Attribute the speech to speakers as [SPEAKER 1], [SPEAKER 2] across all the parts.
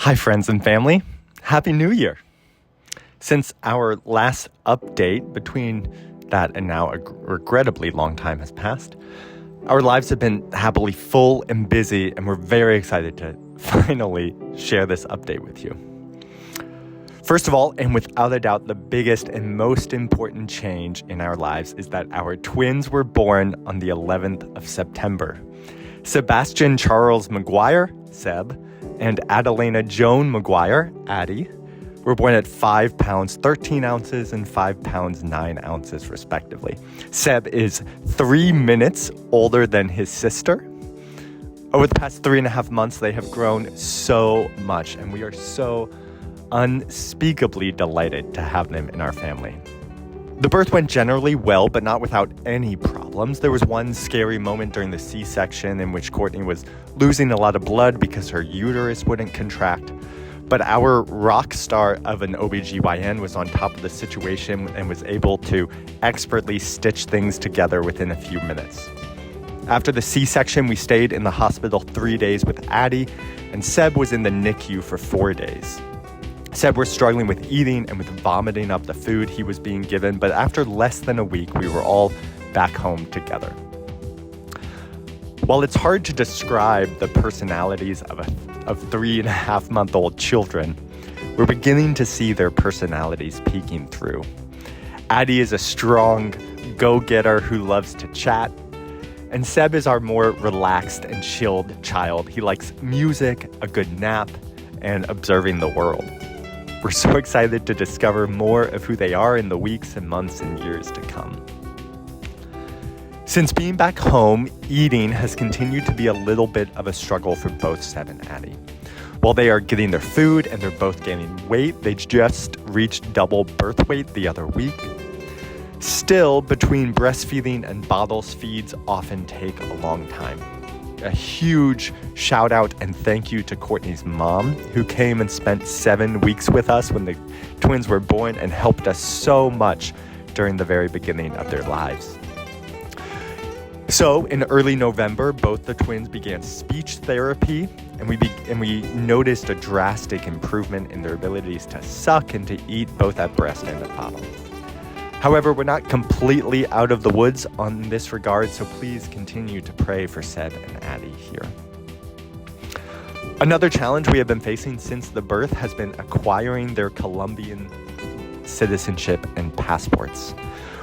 [SPEAKER 1] Hi, friends and family. Happy New Year. Since our last update, between that and now a regrettably long time has passed, our lives have been happily full and busy, and we're very excited to finally share this update with you. First of all, and without a doubt, the biggest and most important change in our lives is that our twins were born on the 11th of September. Sebastian Charles McGuire, Seb, and Adelina Joan McGuire, Addie, were born at 5 pounds 13 ounces and 5 pounds 9 ounces respectively. Seb is 3 minutes older than his sister. Over the past 3.5 months, they have grown so much, and we are so unspeakably delighted to have them in our family. The birth went generally well, but not without any problems. There was one scary moment during the C-section in which Courtney was losing a lot of blood because her uterus wouldn't contract. But our rock star of an OBGYN was on top of the situation and was able to expertly stitch things together within a few minutes. After the C-section, we stayed in the hospital 3 days with Addie, and Seb was in the NICU for 4 days. Seb was struggling with eating and with vomiting up the food he was being given, but after less than a week, we were all back home together. While it's hard to describe the personalities of 3.5-month-old children, we're beginning to see their personalities peeking through. Addie is a strong go-getter who loves to chat, and Seb is our more relaxed and chilled child. He likes music, a good nap, and observing the world. We're so excited to discover more of who they are in the weeks and months and years to come. Since being back home, eating has continued to be a little bit of a struggle for both Seb and Addie. While they are getting their food and they're both gaining weight, they just reached double birth weight the other week. Still, between breastfeeding and bottles, feeds often take a long time. A huge shout out and thank you to Courtney's mom, who came and spent 7 weeks with us when the twins were born and helped us so much during the very beginning of their lives. So in early November, both the twins began speech therapy, and we noticed a drastic improvement in their abilities to suck and to eat both at breast and at bottle. However, we're not completely out of the woods on this regard, so please continue to pray for Seb and Addie here. Another challenge we have been facing since the birth has been acquiring their Colombian citizenship and passports.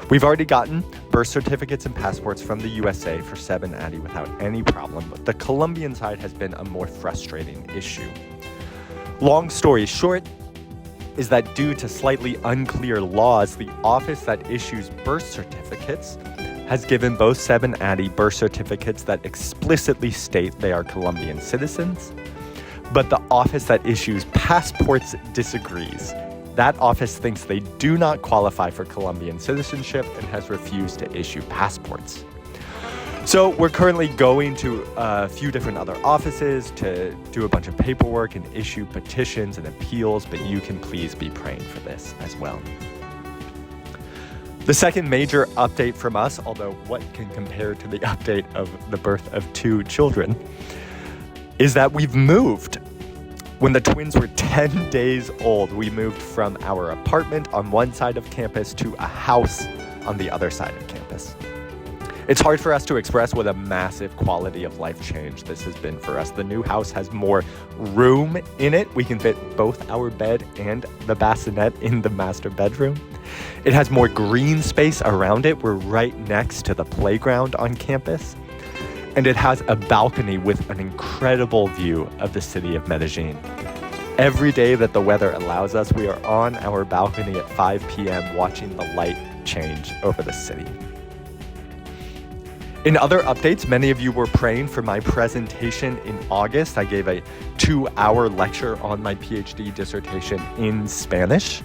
[SPEAKER 1] We've already gotten birth certificates and passports from the USA for Seb and Addie without any problem, but the Colombian side has been a more frustrating issue. Long story short, is that due to slightly unclear laws, the office that issues birth certificates has given both Seb and Addie birth certificates that explicitly state they are Colombian citizens, but the office that issues passports disagrees. That office thinks they do not qualify for Colombian citizenship and has refused to issue passports. So we're currently going to a few different other offices to do a bunch of paperwork and issue petitions and appeals, but you can please be praying for this as well. The second major update from us, although what can compare to the update of the birth of 2 children, is that we've moved. When the twins were 10 days old, we moved from our apartment on one side of campus to a house on the other side of campus. It's hard for us to express what a massive quality of life change this has been for us. The new house has more room in it. We can fit both our bed and the bassinet in the master bedroom. It has more green space around it. We're right next to the playground on campus. And it has a balcony with an incredible view of the city of Medellin. Every day that the weather allows us, we are on our balcony at 5 p.m. watching the light change over the city. In other updates, many of you were praying for my presentation in August. I gave a 2-hour lecture on my PhD dissertation in Spanish.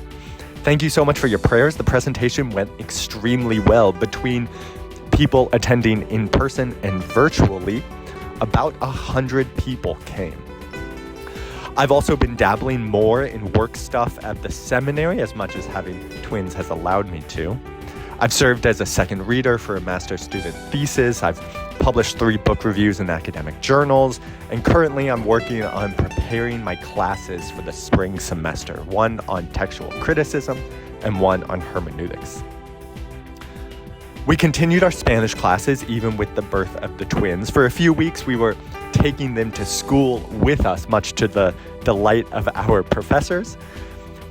[SPEAKER 1] Thank you so much for your prayers. The presentation went extremely well. Between people attending in person and virtually, about 100 people came. I've also been dabbling more in work stuff at the seminary, as much as having twins has allowed me to. I've served as a second reader for a master's student thesis. I've published 3 book reviews in academic journals, and currently I'm working on preparing my classes for the spring semester, one on textual criticism and one on hermeneutics. We continued our Spanish classes even with the birth of the twins. For a few weeks, we were taking them to school with us, much to the delight of our professors.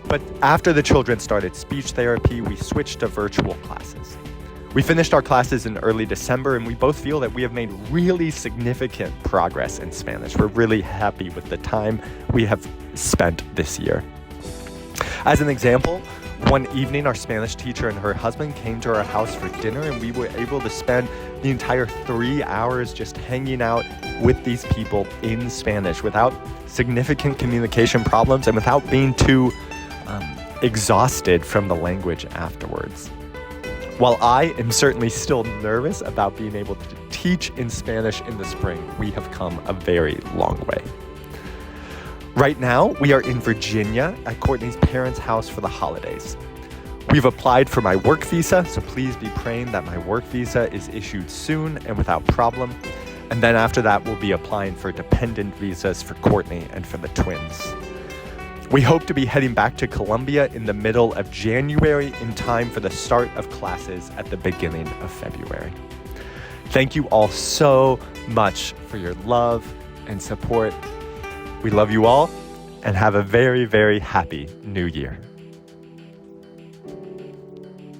[SPEAKER 1] But after the children started speech therapy, we switched to virtual classes. We finished our classes in early December, and we both feel that we have made really significant progress in Spanish. We're really happy with the time we have spent this year. As an example, one evening, our Spanish teacher and her husband came to our house for dinner, and we were able to spend the entire 3 hours just hanging out with these people in Spanish without significant communication problems and without being too exhausted from the language afterwards. While I am certainly still nervous about being able to teach in Spanish in the spring, we have come a very long way. Right now, we are in Virginia at Courtney's parents' house for the holidays. We've applied for my work visa, so please be praying that my work visa is issued soon and without problem. And then after that, we'll be applying for dependent visas for Courtney and for the twins. We hope to be heading back to Columbia in the middle of January in time for the start of classes at the beginning of February. Thank you all so much for your love and support. We love you all and have a very, very happy New Year.